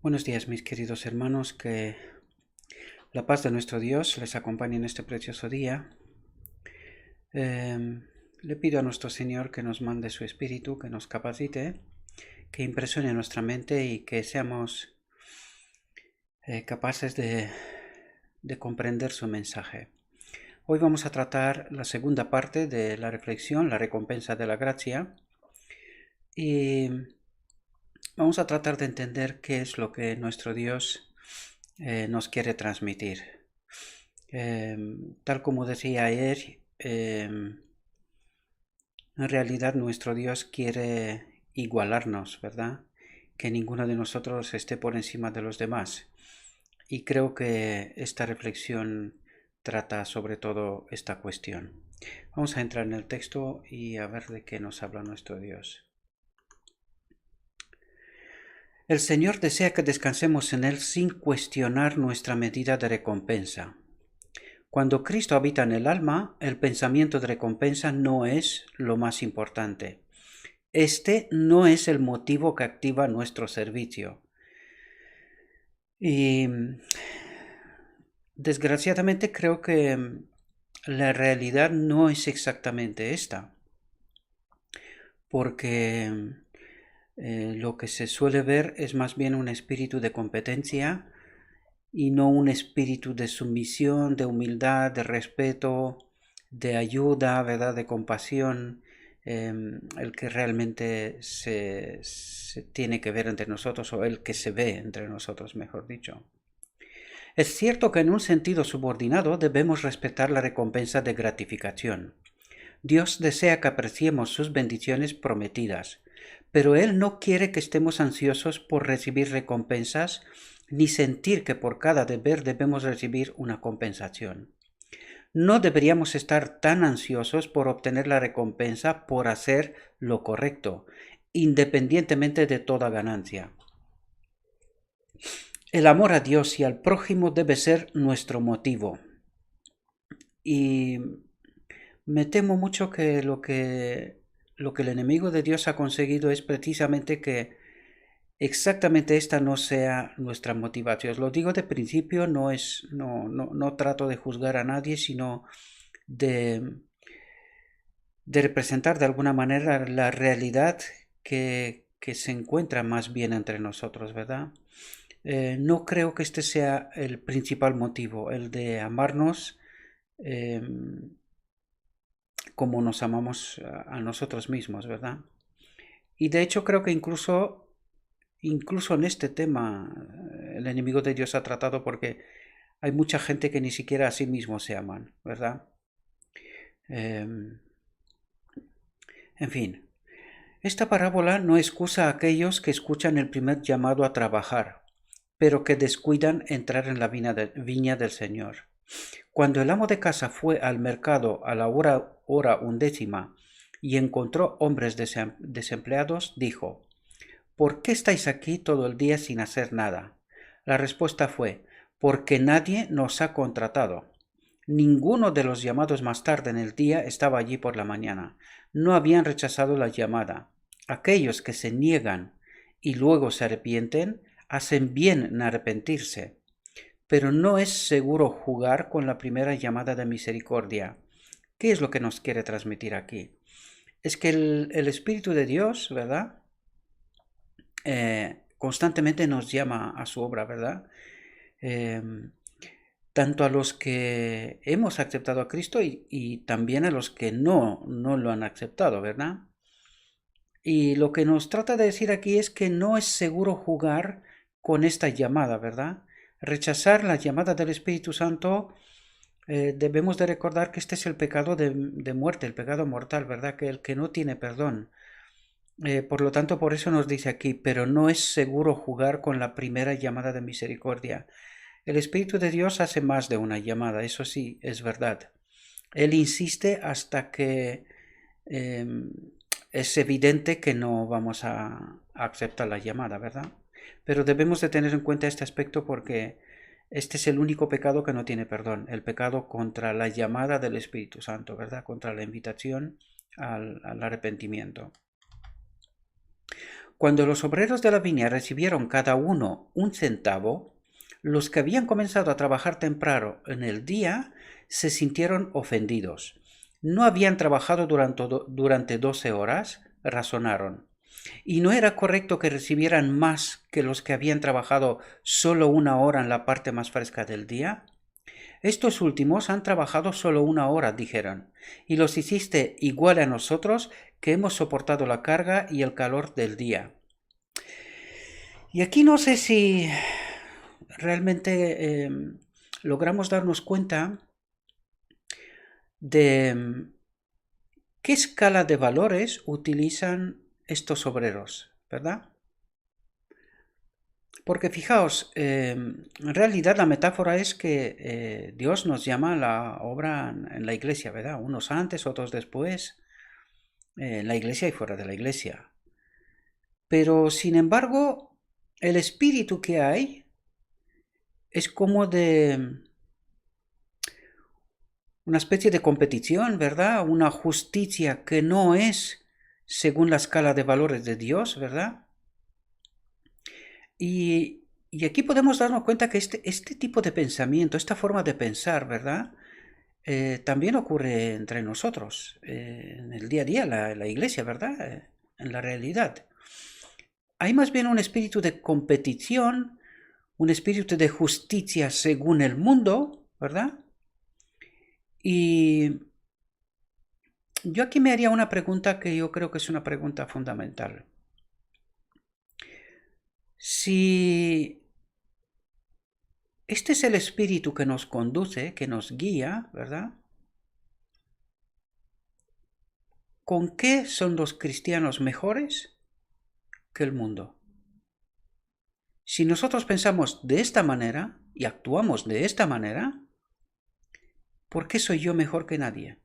Buenos días, mis queridos hermanos, que la paz de nuestro Dios les acompañe en este precioso día. Le pido a nuestro Señor que nos mande su Espíritu, que nos capacite, que impresione nuestra mente y que seamos capaces de comprender su mensaje. Hoy vamos a tratar la segunda parte de la reflexión, la recompensa de la gracia, y vamos a tratar de entender qué es lo que nuestro Dios nos quiere transmitir. Tal como decía ayer, en realidad nuestro Dios quiere igualarnos, ¿verdad? Que ninguno de nosotros esté por encima de los demás. Y creo que esta reflexión trata sobre todo esta cuestión. Vamos a entrar en el texto y a ver de qué nos habla nuestro Dios. El Señor desea que descansemos en Él sin cuestionar nuestra medida de recompensa. Cuando Cristo habita en el alma, el pensamiento de recompensa no es lo más importante. Este no es el motivo que activa nuestro servicio. Y desgraciadamente creo que la realidad no es exactamente esta, porque lo que se suele ver es más bien un espíritu de competencia y no un espíritu de sumisión, de humildad, de respeto, de ayuda, ¿verdad? De compasión, el que realmente se tiene que ver entre nosotros, o el que se ve entre nosotros, mejor dicho. Es cierto que en un sentido subordinado debemos respetar la recompensa de gratificación. Dios desea que apreciemos sus bendiciones prometidas, pero Él no quiere que estemos ansiosos por recibir recompensas ni sentir que por cada deber debemos recibir una compensación. No deberíamos estar tan ansiosos por obtener la recompensa por hacer lo correcto, independientemente de toda ganancia. El amor a Dios y al prójimo debe ser nuestro motivo. Y me temo mucho que lo que el enemigo de Dios ha conseguido es precisamente que exactamente esta no sea nuestra motivación. Lo digo de principio, no trato de juzgar a nadie, sino de, de representar de alguna manera la realidad que se encuentra más bien entre nosotros, ¿verdad? No creo que este sea el principal motivo, el de amarnos eh, como nos amamos a nosotros mismos, ¿verdad? Y de hecho creo que incluso en este tema el enemigo de Dios ha tratado, porque hay mucha gente que ni siquiera a sí mismos se aman, ¿verdad? En fin, esta parábola no excusa a aquellos que escuchan el primer llamado a trabajar, pero que descuidan entrar en la viña del Señor. Cuando el amo de casa fue al mercado a la hora 11 y encontró hombres desempleados, dijo: ¿Por qué estáis aquí todo el día sin hacer nada? La respuesta fue: porque nadie nos ha contratado. Ninguno de los llamados más tarde en el día estaba allí por la mañana. No habían rechazado la llamada. Aquellos que se niegan y luego se arrepienten, hacen bien en arrepentirse. Pero no es seguro jugar con la primera llamada de misericordia. ¿Qué es lo que nos quiere transmitir aquí? Es que el Espíritu de Dios, ¿verdad? Constantemente nos llama a su obra, ¿verdad? Eh, Tanto a los que hemos aceptado a Cristo y también a los que no lo han aceptado, ¿verdad? Y lo que nos trata de decir aquí es que no es seguro jugar con esta llamada, ¿verdad? Rechazar la llamada del Espíritu Santo, debemos de recordar que este es el pecado de muerte, el pecado mortal, ¿verdad? Que el que no tiene perdón. Por lo tanto, por eso nos dice aquí: pero no es seguro jugar con la primera llamada de misericordia. El Espíritu de Dios hace más de una llamada, eso sí, es verdad. Él insiste hasta que eh, es evidente que no vamos a aceptar la llamada, ¿verdad? Pero debemos de tener en cuenta este aspecto, porque este es el único pecado que no tiene perdón, el pecado contra la llamada del Espíritu Santo, ¿verdad? Contra la invitación al arrepentimiento. Cuando los obreros de la viña recibieron cada uno 1 centavo, los que habían comenzado a trabajar temprano en el día se sintieron ofendidos. No habían trabajado durante 12 horas, razonaron. Y no era correcto que recibieran más que los que habían trabajado solo 1 hora en la parte más fresca del día. Estos últimos han trabajado solo 1 hora, dijeron, y los hiciste igual a nosotros, que hemos soportado la carga y el calor del día. Y aquí no sé si realmente logramos darnos cuenta de qué escala de valores utilizan estos obreros, ¿verdad? Porque fijaos, en realidad la metáfora es que Dios nos llama a la obra en la iglesia, ¿verdad? Unos antes, otros después, en la iglesia y fuera de la iglesia. Pero sin embargo, el espíritu que hay es como de una especie de competición, ¿verdad? Una justicia que no es según la escala de valores de Dios, ¿verdad? Y aquí podemos darnos cuenta que este tipo de pensamiento, esta forma de pensar, ¿verdad? También ocurre entre nosotros, en el día a día, la iglesia, ¿verdad? En la realidad. Hay más bien un espíritu de competición, un espíritu de justicia según el mundo, ¿verdad? Y yo aquí me haría una pregunta que yo creo que es una pregunta fundamental. Si este es el espíritu que nos conduce, que nos guía, ¿verdad? ¿Con qué son los cristianos mejores que el mundo? Si nosotros pensamos de esta manera y actuamos de esta manera, ¿por qué soy yo mejor que nadie?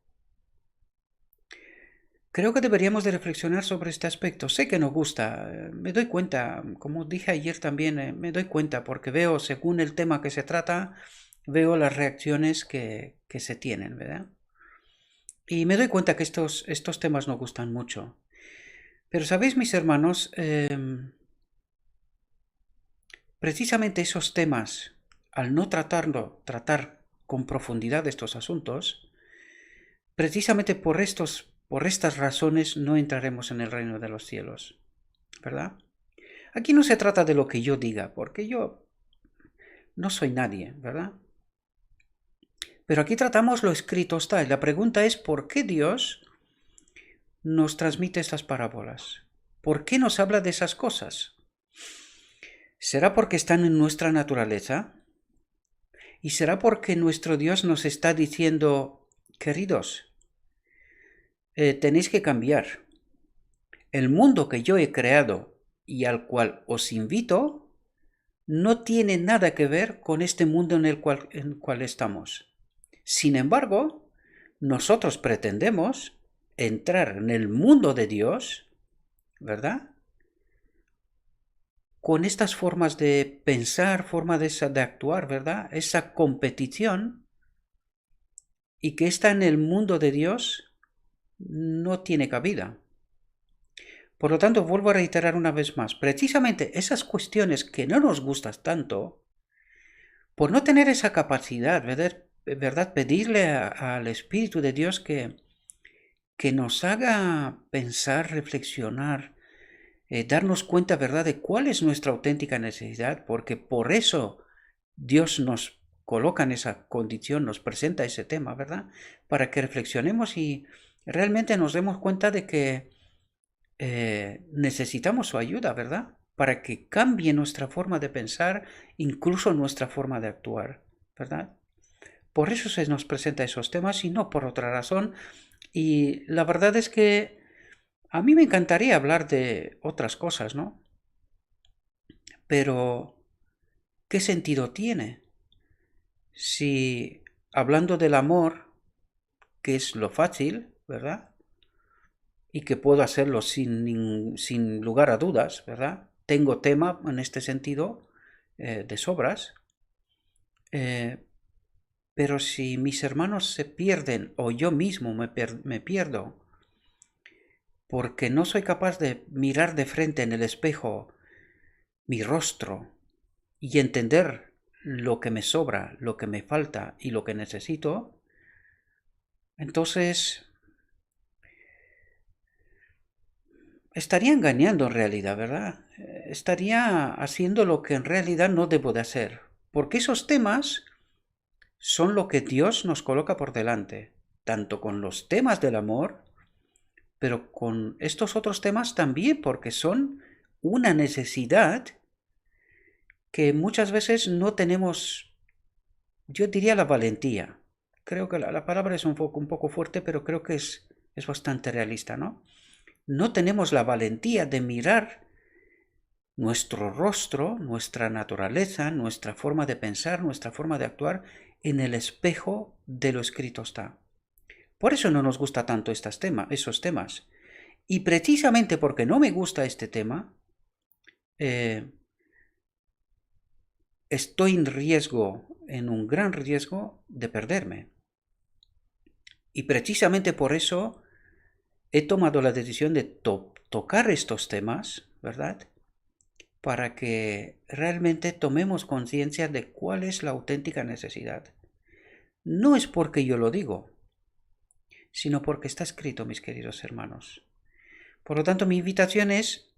Creo que deberíamos de reflexionar sobre este aspecto. Sé que nos gusta, me doy cuenta, como dije ayer también, me doy cuenta porque veo, según el tema que se trata, veo las reacciones que se tienen, ¿verdad? Y me doy cuenta que estos temas nos gustan mucho. Pero sabéis, mis hermanos, precisamente esos temas, al no tratar con profundidad estos asuntos, precisamente por estas razones no entraremos en el reino de los cielos, ¿verdad? Aquí no se trata de lo que yo diga, porque yo no soy nadie, ¿verdad? Pero aquí tratamos lo escrito está, y la pregunta es ¿por qué Dios nos transmite estas parábolas? ¿Por qué nos habla de esas cosas? ¿Será porque están en nuestra naturaleza? ¿Y será porque nuestro Dios nos está diciendo, queridos, tenéis que cambiar? El mundo que yo he creado y al cual os invito no tiene nada que ver con este mundo en el cual estamos. Sin embargo, nosotros pretendemos entrar en el mundo de Dios, ¿verdad? Con estas formas de pensar, de actuar, ¿verdad? Esa competición, y que está en el mundo de Dios no tiene cabida. Por lo tanto, vuelvo a reiterar una vez más, precisamente esas cuestiones que no nos gustan tanto, por no tener esa capacidad, ¿verdad? Pedirle al Espíritu de Dios que nos haga pensar, reflexionar, darnos cuenta, ¿verdad?, de cuál es nuestra auténtica necesidad, porque por eso Dios nos coloca en esa condición, nos presenta ese tema, ¿verdad?, para que reflexionemos y realmente nos demos cuenta de que necesitamos su ayuda, ¿verdad?, para que cambie nuestra forma de pensar, incluso nuestra forma de actuar, ¿verdad? Por eso se nos presenta esos temas y no por otra razón. Y la verdad es que a mí me encantaría hablar de otras cosas, ¿no? Pero, ¿qué sentido tiene? Si hablando del amor, que es lo fácil, ¿verdad? Y que puedo hacerlo sin lugar a dudas, ¿verdad? Tengo tema en este sentido de sobras. Pero si mis hermanos se pierden o yo mismo me pierdo porque no soy capaz de mirar de frente en el espejo mi rostro y entender lo que me sobra, lo que me falta y lo que necesito, entonces estaría engañando en realidad, ¿verdad? Estaría haciendo lo que en realidad no debo de hacer, porque esos temas son lo que Dios nos coloca por delante, tanto con los temas del amor, pero con estos otros temas también, porque son una necesidad que muchas veces no tenemos, yo diría la valentía. Creo que la palabra es un poco fuerte, pero creo que es bastante realista, ¿no? No tenemos la valentía de mirar nuestro rostro, nuestra naturaleza, nuestra forma de pensar, nuestra forma de actuar en el espejo de lo escrito está. Por eso no nos gusta tanto esos temas. Y precisamente porque no me gusta este tema, estoy en un gran riesgo de perderme. Y precisamente por eso he tomado la decisión de tocar estos temas, ¿verdad? Para que realmente tomemos conciencia de cuál es la auténtica necesidad. No es porque yo lo digo, sino porque está escrito, mis queridos hermanos. Por lo tanto, mi invitación es,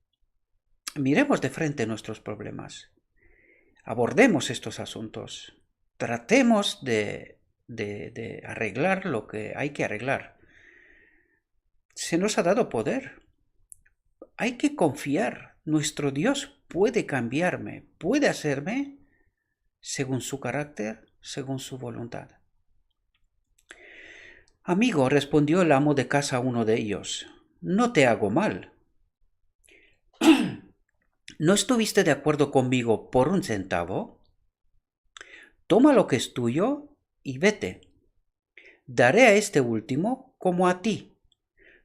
miremos de frente nuestros problemas, abordemos estos asuntos, tratemos de arreglar lo que hay que arreglar. Se nos ha dado poder. Hay que confiar. Nuestro Dios puede cambiarme, puede hacerme según su carácter, según su voluntad. Amigo, respondió el amo de casa a uno de ellos, no te hago mal. ¿No estuviste de acuerdo conmigo por un centavo? Toma lo que es tuyo y vete. Daré a este último como a ti.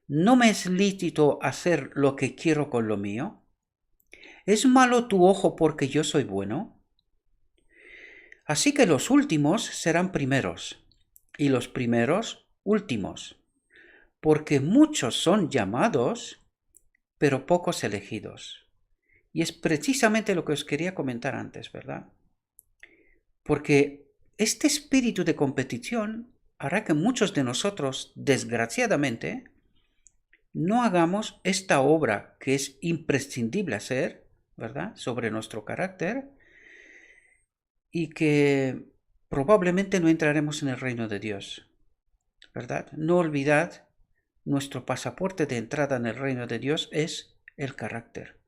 ¿No me es lícito hacer lo que quiero con lo mío? ¿Es malo tu ojo porque yo soy bueno? Así que los últimos serán primeros, y los primeros últimos, porque muchos son llamados, pero pocos elegidos. Y es precisamente lo que os quería comentar antes, ¿verdad? Porque este espíritu de competición hará que muchos de nosotros, desgraciadamente, no hagamos esta obra que es imprescindible hacer, ¿verdad?, sobre nuestro carácter, y que probablemente no entraremos en el reino de Dios, ¿verdad? No olvidad, nuestro pasaporte de entrada en el reino de Dios es el carácter.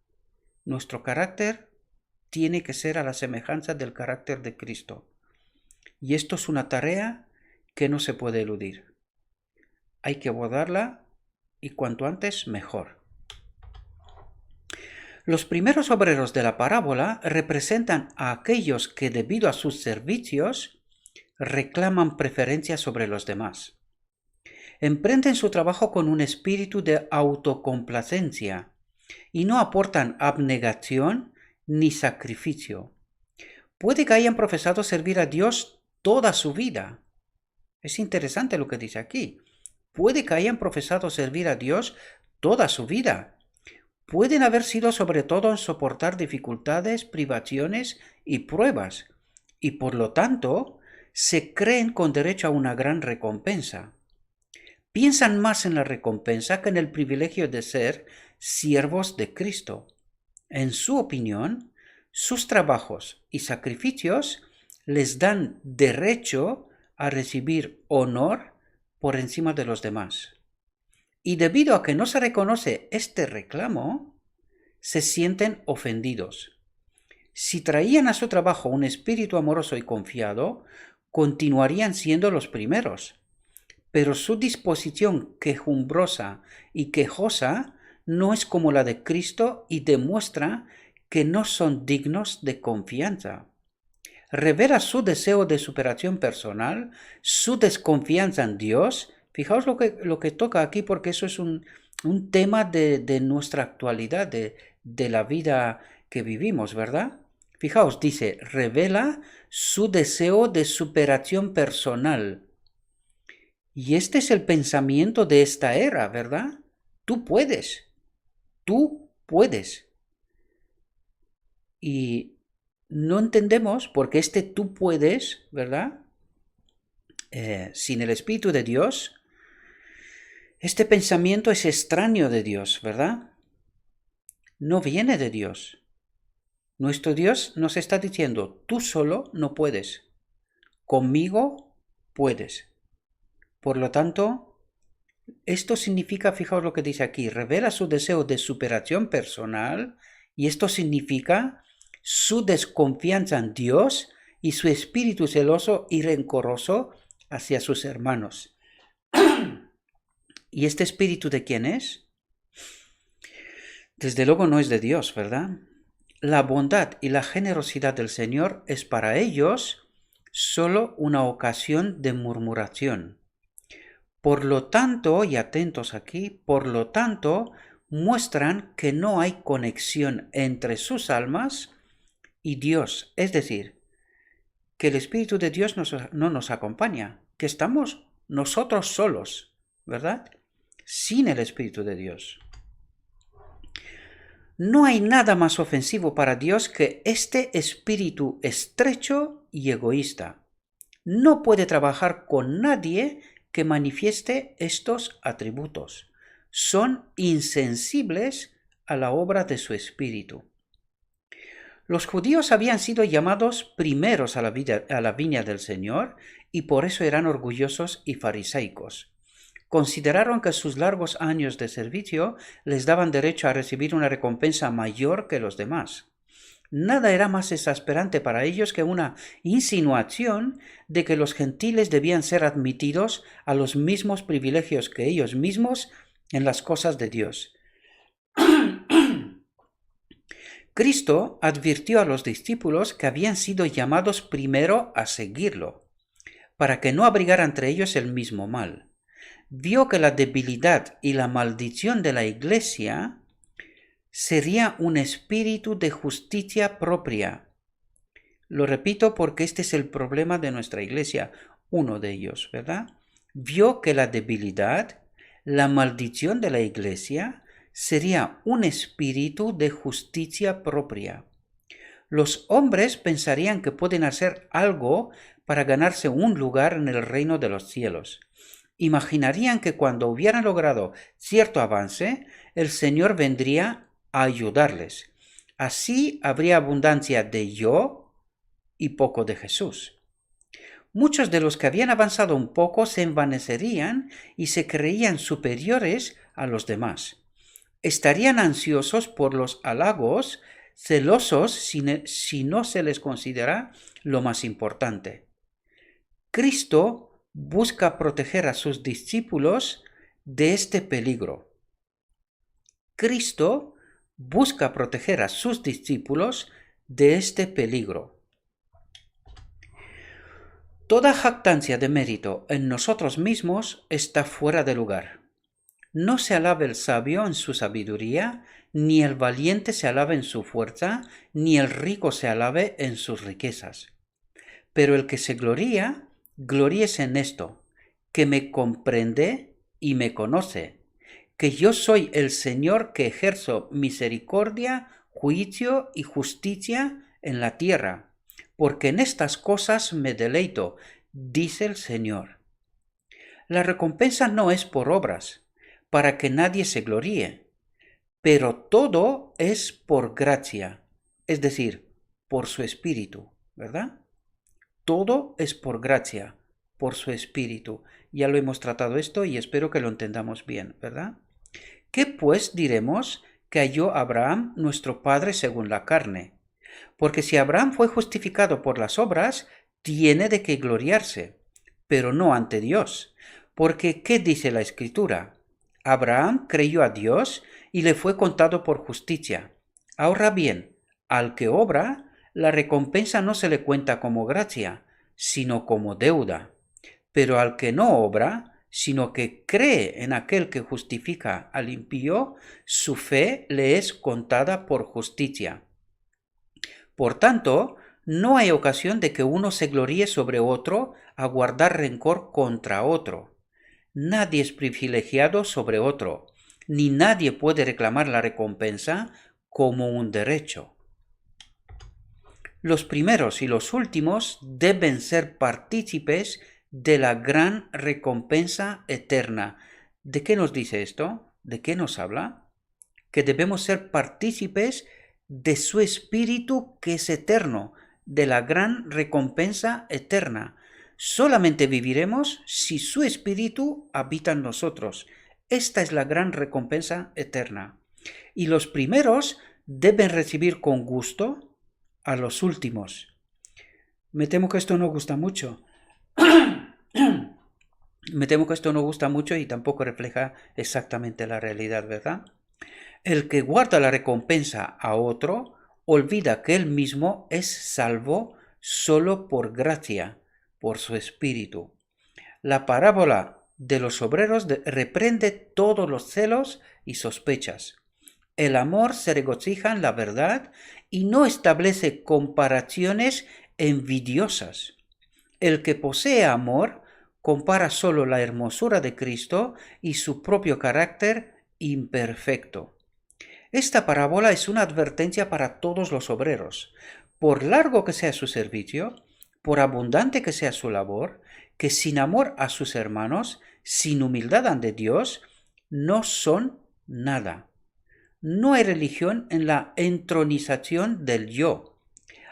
Nuestro carácter tiene que ser a la semejanza del carácter de Cristo. Y esto es una tarea que no se puede eludir. Hay que abordarla y cuanto antes mejor. Los primeros obreros de la parábola representan a aquellos que debido a sus servicios reclaman preferencia sobre los demás. Emprenden su trabajo con un espíritu de autocomplacencia y no aportan abnegación ni sacrificio. Puede que hayan profesado servir a Dios toda su vida. Es interesante lo que dice aquí. Puede que hayan profesado servir a Dios toda su vida. Pueden haber sido sobre todo en soportar dificultades, privaciones y pruebas, y por lo tanto se creen con derecho a una gran recompensa. Piensan más en la recompensa que en el privilegio de ser siervos de Cristo. En su opinión, sus trabajos y sacrificios les dan derecho a recibir honor por encima de los demás. Y debido a que no se reconoce este reclamo, se sienten ofendidos. Si traían a su trabajo un espíritu amoroso y confiado, continuarían siendo los primeros. Pero su disposición quejumbrosa y quejosa no es como la de Cristo y demuestra que no son dignos de confianza. Revela su deseo de superación personal, su desconfianza en Dios. Fijaos lo que toca aquí, porque eso es un tema de nuestra actualidad, de la vida que vivimos, ¿verdad? Fijaos, dice, revela su deseo de superación personal. Y este es el pensamiento de esta era, ¿verdad? tú puedes, tú puedes. Y no entendemos por qué este tú puedes, ¿verdad? Sin el Espíritu de Dios, este pensamiento es extraño de Dios, ¿verdad? No viene de Dios. Nuestro Dios nos está diciendo, tú solo no puedes, conmigo puedes. Por lo tanto, esto significa, fijaos lo que dice aquí, revela su deseo de superación personal y esto significa su desconfianza en Dios y su espíritu celoso y rencoroso hacia sus hermanos. ¿Y este espíritu de quién es? Desde luego no es de Dios, ¿verdad? La bondad y la generosidad del Señor es para ellos solo una ocasión de murmuración. Por lo tanto, y atentos aquí, por lo tanto, muestran que no hay conexión entre sus almas y Dios. Es decir, que el Espíritu de Dios no nos acompaña, que estamos nosotros solos, ¿verdad? Sin el Espíritu de Dios. No hay nada más ofensivo para Dios que este espíritu estrecho y egoísta. No puede trabajar con nadie que manifieste estos atributos. Son insensibles a la obra de su espíritu. Los judíos habían sido llamados primeros a la viña del Señor y por eso eran orgullosos y farisaicos. Consideraron que sus largos años de servicio les daban derecho a recibir una recompensa mayor que los demás. Nada era más exasperante para ellos que una insinuación de que los gentiles debían ser admitidos a los mismos privilegios que ellos mismos en las cosas de Dios. Cristo advirtió a los discípulos que habían sido llamados primero a seguirlo, para que no abrigara entre ellos el mismo mal. Vio que la debilidad y la maldición de la Iglesia sería un espíritu de justicia propia. Lo repito porque este es el problema de nuestra Iglesia, uno de ellos, ¿verdad? Vio que la debilidad, la maldición de la Iglesia sería un espíritu de justicia propia. Los hombres pensarían que pueden hacer algo para ganarse un lugar en el reino de los cielos. Imaginarían que cuando hubieran logrado cierto avance, el Señor vendría a ayudarles. Así habría abundancia de yo y poco de Jesús. Muchos de los que habían avanzado un poco se envanecerían y se creían superiores a los demás. Estarían ansiosos por los halagos, celosos si no se les considera lo más importante. Cristo busca proteger a sus discípulos de este peligro. Cristo busca proteger a sus discípulos de este peligro. Toda jactancia de mérito en nosotros mismos está fuera de lugar. No se alabe el sabio en su sabiduría, ni el valiente se alabe en su fuerza, ni el rico se alabe en sus riquezas. Pero el que se gloría, gloríese en esto, que me comprende y me conoce, que yo soy el Señor que ejerzo misericordia, juicio y justicia en la tierra, porque en estas cosas me deleito, dice el Señor. La recompensa no es por obras, para que nadie se gloríe, pero todo es por gracia, es decir, por su Espíritu, ¿verdad? Todo es por gracia, por su Espíritu. Ya lo hemos tratado esto y espero que lo entendamos bien, ¿verdad? ¿Qué pues diremos que halló Abraham, nuestro padre según la carne? Porque si Abraham fue justificado por las obras, tiene de qué gloriarse, pero no ante Dios. Porque, ¿qué dice la Escritura? Abraham creyó a Dios y le fue contado por justicia. Ahora bien, al que obra, la recompensa no se le cuenta como gracia, sino como deuda. Pero al que no obra, sino que cree en aquel que justifica al impío, su fe le es contada por justicia. Por tanto, no hay ocasión de que uno se gloríe sobre otro a guardar rencor contra otro. Nadie es privilegiado sobre otro. ni nadie puede reclamar la recompensa como un derecho. Los primeros y los últimos deben ser partícipes de la gran recompensa eterna. ¿De qué nos dice esto? ¿De qué nos habla? Que debemos ser partícipes de su espíritu que es eterno, de la gran recompensa eterna. Solamente viviremos si su espíritu habita en nosotros. Esta es la gran recompensa eterna. Y los primeros deben recibir con gusto a los últimos. Me temo que esto no gusta mucho. Me temo que esto no gusta mucho y tampoco refleja exactamente la realidad, ¿verdad? El que guarda la recompensa a otro olvida que él mismo es salvo solo por gracia, por su espíritu. La parábola de los obreros reprende todos los celos y sospechas. El amor se regocija en la verdad y no establece comparaciones envidiosas. El que posee amor compara solo la hermosura de Cristo y su propio carácter imperfecto. Esta parábola es una advertencia para todos los obreros. Por largo que sea su servicio, por abundante que sea su labor, que sin amor a sus hermanos, sin humildad ante Dios, no son nada. No hay religión en la entronización del yo.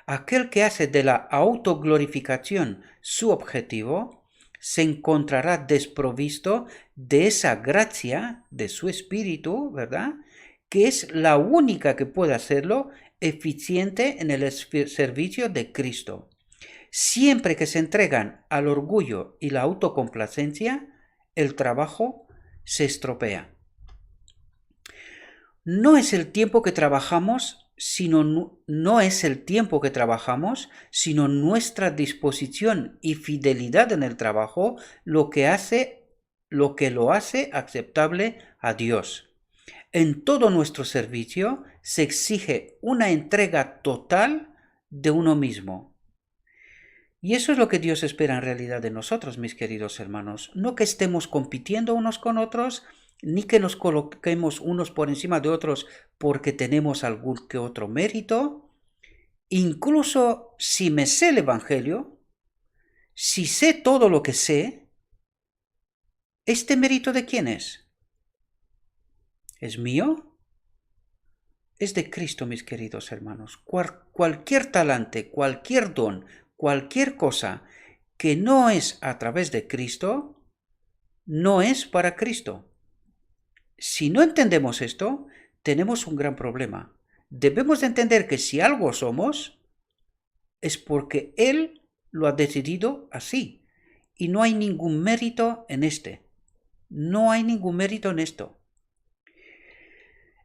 Aquel que hace de la autoglorificación su objetivo, se encontrará desprovisto de esa gracia de su espíritu, ¿verdad?, que es la única que puede hacerlo eficiente en el servicio de Cristo. Siempre que se entregan al orgullo y la autocomplacencia, el trabajo se estropea. No es el tiempo que trabajamos, sino nuestra disposición y fidelidad en el trabajo lo que lo hace aceptable a Dios. En todo nuestro servicio se exige una entrega total de uno mismo. Y eso es lo que Dios espera en realidad de nosotros, mis queridos hermanos. No que estemos compitiendo unos con otros, ni que nos coloquemos unos por encima de otros porque tenemos algún que otro mérito. Incluso si me sé el Evangelio, si sé todo lo que sé, ¿este mérito de quién es? ¿Es mío? Es de Cristo, mis queridos hermanos. Cualquier talante, cualquier don, cualquier cosa que no es a través de Cristo, no es para Cristo. Si no entendemos esto, tenemos un gran problema. Debemos de entender que si algo somos, es porque Él lo ha decidido así. Y no hay ningún mérito en No hay ningún mérito en esto.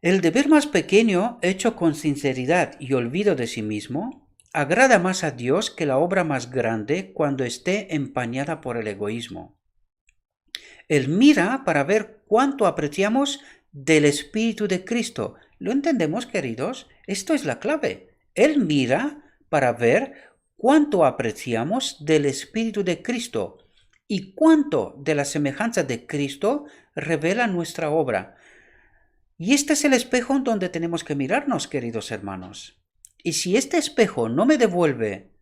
El deber más pequeño, hecho con sinceridad y olvido de sí mismo, agrada más a Dios que la obra más grande cuando esté empañada por el egoísmo. Él mira para ver cuánto apreciamos del Espíritu de Cristo. ¿Lo entendemos, queridos? Esto es la clave. Él mira para ver cuánto apreciamos del Espíritu de Cristo y cuánto de la semejanza de Cristo revela nuestra obra. Y este es el espejo en donde tenemos que mirarnos, queridos hermanos. Y si este espejo no me devuelve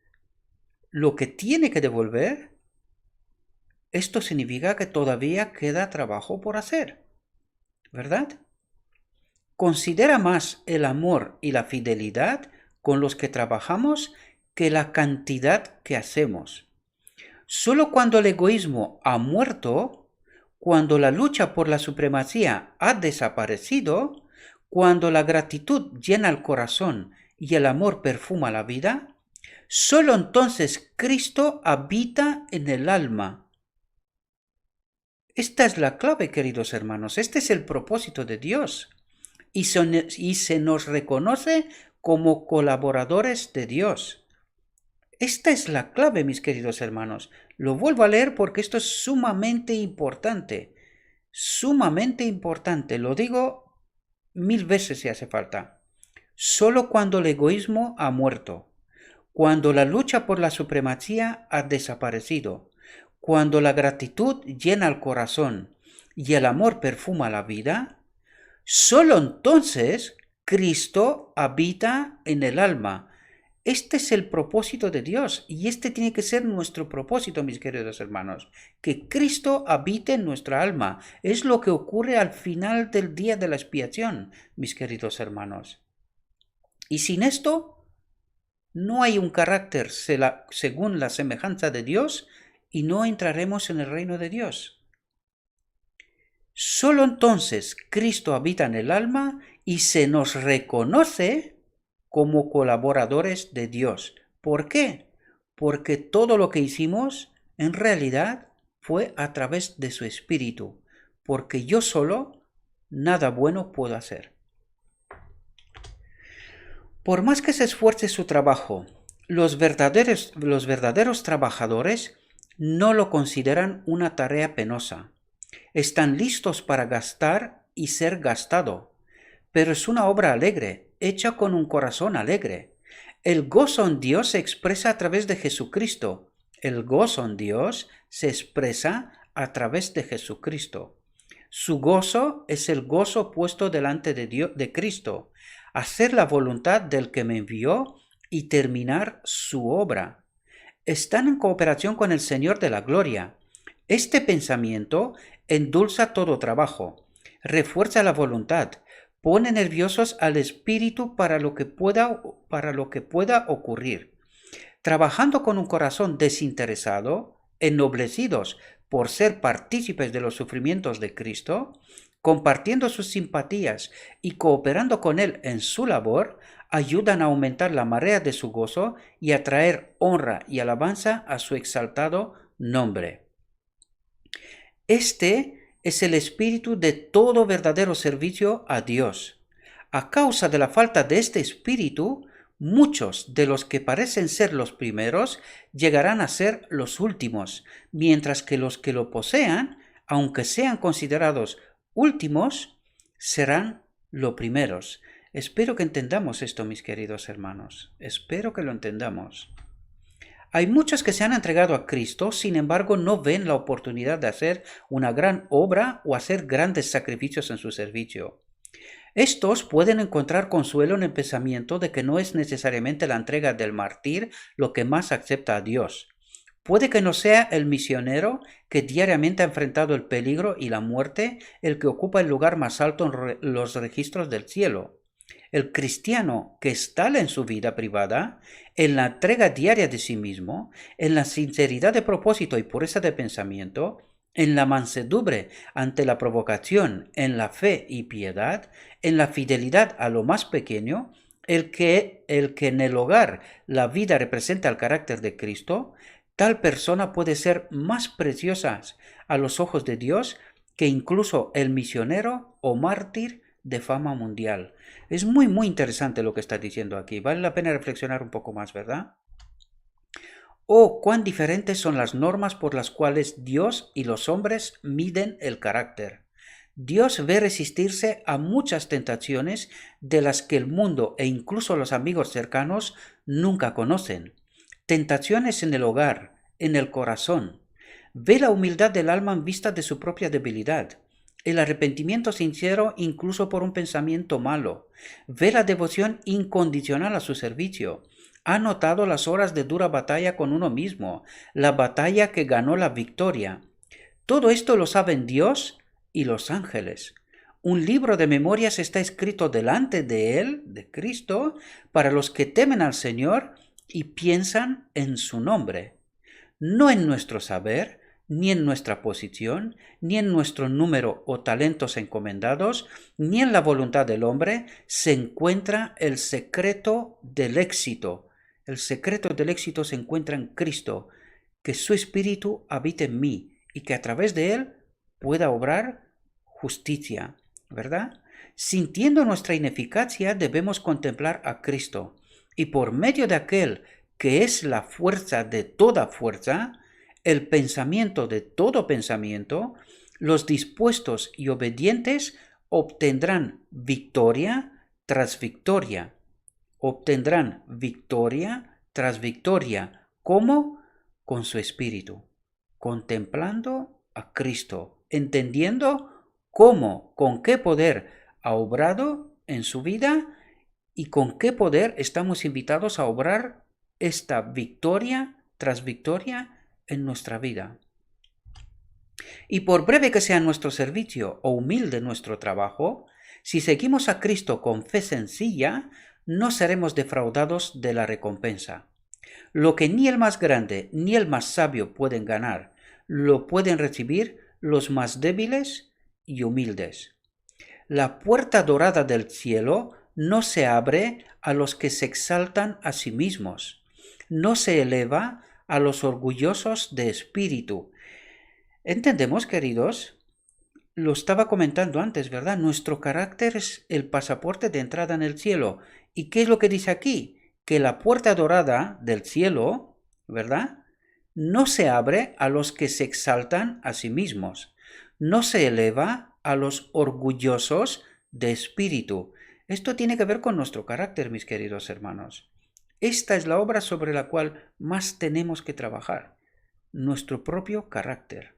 lo que tiene que devolver, esto significa que todavía queda trabajo por hacer, ¿verdad? Considera más el amor y la fidelidad con los que trabajamos que la cantidad que hacemos. Solo cuando el egoísmo ha muerto, cuando la lucha por la supremacía ha desaparecido, cuando la gratitud llena el corazón y el amor perfuma la vida, solo entonces Cristo habita en el alma. Esta es la clave, queridos hermanos. Este es el propósito de Dios. Y se nos reconoce como colaboradores de Dios. Esta es la clave, mis queridos hermanos. Lo vuelvo a leer porque esto es sumamente importante. Sumamente importante. Lo digo 1000 veces si hace falta. Solo cuando el egoísmo ha muerto, cuando la lucha por la supremacía ha desaparecido, cuando la gratitud llena el corazón y el amor perfuma la vida, Solo entonces Cristo habita en el alma. Este es el propósito de Dios y este tiene que ser nuestro propósito, mis queridos hermanos, que Cristo habite en nuestra alma. Es lo que ocurre al final del día de la expiación, mis queridos hermanos. Y sin esto, no hay un carácter según la semejanza de Dios y no entraremos en el reino de Dios. Solo entonces Cristo habita en el alma y se nos reconoce como colaboradores de Dios. ¿Por qué? Porque todo lo que hicimos en realidad fue a través de su Espíritu, porque yo solo nada bueno puedo hacer. Por más que se esfuerce su trabajo, los verdaderos trabajadores no lo consideran una tarea penosa. Están listos para gastar y ser gastado, pero es una obra alegre, hecha con un corazón alegre. El gozo en Dios se expresa a través de Jesucristo. El gozo en Dios se expresa a través de Jesucristo. Su gozo es el gozo puesto delante de Dios, de Cristo, hacer la voluntad del que me envió y terminar su obra. Están en cooperación con el Señor de la gloria. Este pensamiento endulza todo trabajo, refuerza la voluntad, pone nerviosos al espíritu para lo que pueda ocurrir. Trabajando con un corazón desinteresado, ennoblecidos por ser partícipes de los sufrimientos de Cristo, compartiendo sus simpatías y cooperando con Él en su labor, ayudan a aumentar la marea de su gozo y a traer honra y alabanza a su exaltado nombre. Este es el espíritu de todo verdadero servicio a Dios. A causa de la falta de este espíritu, muchos de los que parecen ser los primeros llegarán a ser los últimos, mientras que los que lo posean, aunque sean considerados últimos, serán los primeros. Espero que entendamos esto, mis queridos hermanos. Espero que lo entendamos. Hay muchos que se han entregado a Cristo, sin embargo no ven la oportunidad de hacer una gran obra o hacer grandes sacrificios en su servicio. Estos pueden encontrar consuelo en el pensamiento de que no es necesariamente la entrega del mártir lo que más acepta a Dios. Puede que no sea el misionero que diariamente ha enfrentado el peligro y la muerte el que ocupa el lugar más alto en los registros del cielo. El cristiano que está en su vida privada, en la entrega diaria de sí mismo, en la sinceridad de propósito y pureza de pensamiento, en la mansedumbre ante la provocación, en la fe y piedad, en la fidelidad a lo más pequeño, el que en el hogar la vida representa el carácter de Cristo, tal persona puede ser más preciosa a los ojos de Dios que incluso el misionero o mártir de fama mundial. Es muy interesante lo que está diciendo aquí. Vale la pena reflexionar un poco más, ¿verdad? Oh, cuán diferentes son las normas por las cuales Dios y los hombres miden el carácter. Dios ve resistirse a muchas tentaciones de las que el mundo e incluso los amigos cercanos nunca conocen. Tentaciones en el hogar, en el corazón. Ve la humildad del alma en vista de su propia debilidad. El arrepentimiento sincero incluso por un pensamiento malo. Ve la devoción incondicional a su servicio. Ha notado las horas de dura batalla con uno mismo, la batalla que ganó la victoria. Todo esto lo saben Dios y los ángeles. Un libro de memorias está escrito delante de Él, de Cristo, para los que temen al Señor y piensan en su nombre. No en nuestro saber, ni en nuestra posición, ni en nuestro número o talentos encomendados, ni en la voluntad del hombre, se encuentra el secreto del éxito. El secreto del éxito se encuentra en Cristo, que su Espíritu habite en mí y que a través de Él pueda obrar justicia, ¿verdad? Sintiendo nuestra ineficacia debemos contemplar a Cristo y por medio de aquel que es la fuerza de toda fuerza, el pensamiento de todo pensamiento, los dispuestos y obedientes obtendrán victoria tras victoria. Obtendrán victoria tras victoria. ¿Cómo? Con su espíritu, contemplando a Cristo, entendiendo cómo, con qué poder ha obrado en su vida y con qué poder estamos invitados a obrar esta victoria tras victoria en nuestra vida. Y por breve que sea nuestro servicio o humilde nuestro trabajo, si seguimos a Cristo con fe sencilla, no seremos defraudados de la recompensa. Lo que ni el más grande ni el más sabio pueden ganar, lo pueden recibir los más débiles y humildes. La puerta dorada del cielo no se abre a los que se exaltan a sí mismos, no se eleva a los orgullosos de espíritu. ¿Entendemos, queridos? Lo estaba comentando antes, ¿verdad? Nuestro carácter es el pasaporte de entrada en el cielo. ¿Y qué es lo que dice aquí? Que la puerta dorada del cielo, ¿verdad? No se abre a los que se exaltan a sí mismos, no se eleva a los orgullosos de espíritu. Esto tiene que ver con nuestro carácter, mis queridos hermanos. Esta es la obra sobre la cual más tenemos que trabajar, nuestro propio carácter.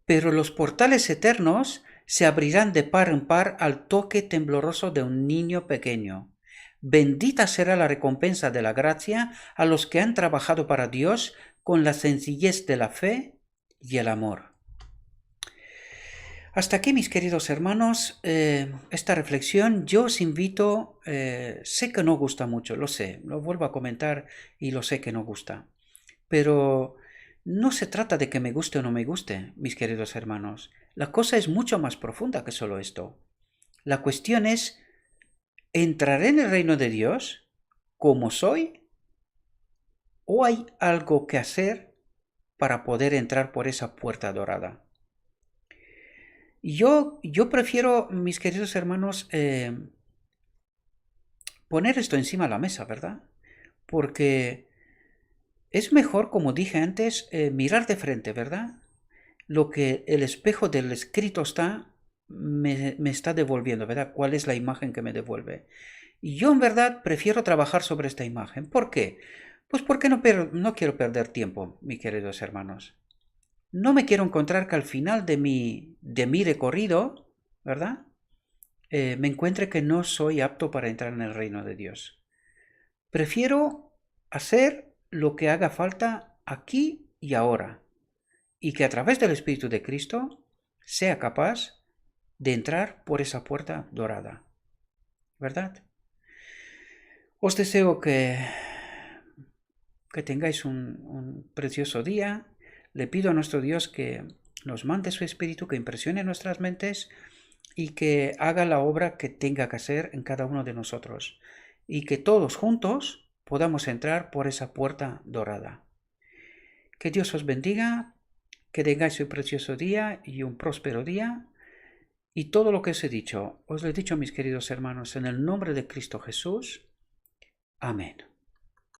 Pero los portales eternos se abrirán de par en par al toque tembloroso de un niño pequeño. Bendita será la recompensa de la gracia a los que han trabajado para Dios con la sencillez de la fe y el amor. Hasta aquí, mis queridos hermanos, esta reflexión. Yo os invito, sé que no gusta mucho, lo sé, lo vuelvo a comentar y lo sé que no gusta, pero no se trata de que me guste o no me guste, mis queridos hermanos. La cosa es mucho más profunda que solo esto. La cuestión es, ¿entraré en el reino de Dios como soy? ¿O hay algo que hacer para poder entrar por esa puerta dorada? Yo prefiero, mis queridos hermanos, poner esto encima de la mesa, ¿verdad? Porque es mejor, como dije antes, mirar de frente, ¿verdad? Lo que el espejo del escrito me está devolviendo, ¿verdad? ¿Cuál es la imagen que me devuelve? Y yo en verdad prefiero trabajar sobre esta imagen. ¿Por qué? Pues porque no quiero perder tiempo, mis queridos hermanos. No me quiero encontrar que al final de mi recorrido, ¿verdad? Me encuentre que no soy apto para entrar en el reino de Dios. Prefiero hacer lo que haga falta aquí y ahora, y que a través del Espíritu de Cristo sea capaz de entrar por esa puerta dorada, ¿verdad? Os deseo que tengáis un precioso día. Le pido a nuestro Dios que nos mande su Espíritu, que impresione nuestras mentes y que haga la obra que tenga que hacer en cada uno de nosotros, y que todos juntos podamos entrar por esa puerta dorada. Que Dios os bendiga, que tengáis un precioso día y un próspero día, y todo lo que os he dicho, mis queridos hermanos, en el nombre de Cristo Jesús. Amén.